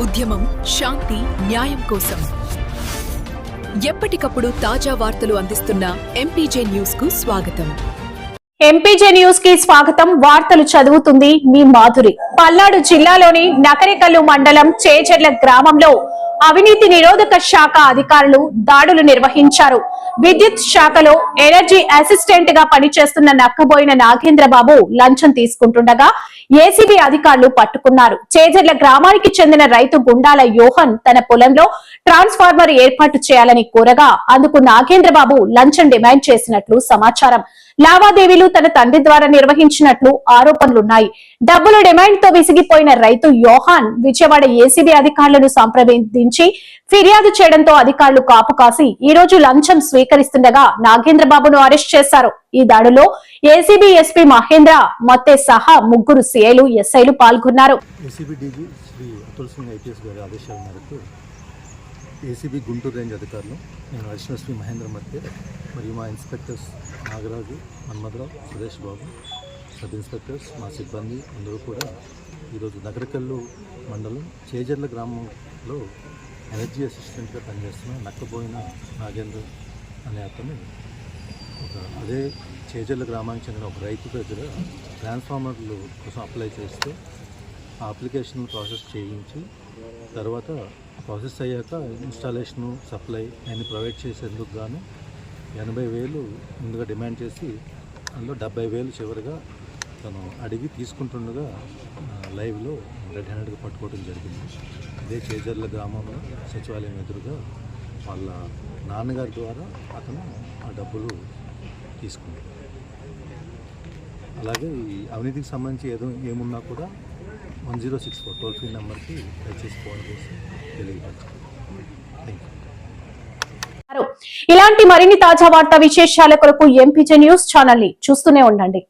ఉద్యమం శాంతి న్యాయం కోసం ఎప్పటికప్పుడు తాజా వార్తలు అందిస్తున్న ఎంపీజే న్యూస్ కు స్వాగతం. ఎంపీజే న్యూస్ కి స్వాగతం. వార్తలు చదువుతుంది మీ మాధురి. పల్నాడు జిల్లాలోని నకరికల్లు మండలం చేజర్ల గ్రామంలో అవినీతి నిరోధక శాఖ అధికారులు దాడులు నిర్వహించారు. విద్యుత్ శాఖలో ఎనర్జీ అసిస్టెంట్ గా పనిచేస్తున్న నక్కబోయిన నాగేంద్రబాబు లంచం తీసుకుంటుండగా ఏసీబీ అధికారులు పట్టుకున్నారు. చేజర్ల గ్రామానికి చెందిన రైతు గుండాల యోహన్ తన పొలంలో ట్రాన్స్ఫార్మర్ ఏర్పాటు చేయాలని కోరగా అందుకు నాగేంద్రబాబు లంచం డిమాండ్ చేసినట్లు సమాచారం. లావాదేవీలు తన తండ్రి ద్వారా నిర్వహించినట్లు ఆరోపణలున్నాయి. డబ్బుల డిమాండ్ తో విసిగిపోయిన రైతు యోహాన్ విజయవాడ ఏసీబీ అధికారులను సంప్రదించి ఫిర్యాదు చేయడంతో అధికారులు కాపు కాసి ఈ రోజు లంచం స్వీకరిస్తుండగా నాగేంద్రబాబును అరెస్ట్ చేశారు. ఈ దాడిలో ఏసీబీ ఎస్పీ మహేంద్ర మత్తే సహా ముగ్గురు సీఐలు ఎస్ఐలు పాల్గొన్నారు. ఏసీబీ గుంటూరు రేంజ్ అధికారులు నేను అడిషనల్ శ్రీ మహేంద్ర మత్తే మరియు మా inspectors Nagaraju, Manmadha Rao, Suresh Babu, sub inspectors, మా సిబ్బంది అందరూ కూడా ఈరోజు నగరకల్లు మండలం చేజర్ల గ్రామంలో ఎనర్జీ అసిస్టెంట్గా పనిచేస్తున్న నక్కబోయిన నాగేంద్ర అనే అతను అదే చేజర్ల గ్రామానికి చెందిన ఒక రైతు దగ్గర ట్రాన్స్ఫార్మర్లు కోసం అప్లై చేస్తే ఆ అప్లికేషన్ ప్రాసెస్ చేయించి తర్వాత ప్రాసెస్ అయ్యాక ఇన్స్టాలేషను సప్లై అన్ని ప్రొవైడ్ చేసేందుకు గాను 80,000 ముందుగా డిమాండ్ చేసి అందులో 70,000 చివరిగా తను అడిగి తీసుకుంటుండగా లైవ్లో రెడ్ హ్యాండెడ్గా పట్టుకోవడం జరిగింది. అదే చేజర్ల గ్రామంలో సచివాలయం ఎదురుగా వాళ్ళ నాన్నగారి ద్వారా అతను ఆ డబ్బులు తీసుకున్నాడు. అలాగే ఈ అవినీతికి సంబంధించి ఏమున్నా కూడా 1064 టోల్ ఫ్రీ నెంబర్కి దయచేసి ఫోన్ చేసి తెలియపరచండి. ఇలాంటి మరిన్ని తాజా వార్తా విశేషాల కొరకు ఎంపీజే న్యూస్ ఛానల్ ని చూస్తూనే ఉండండి.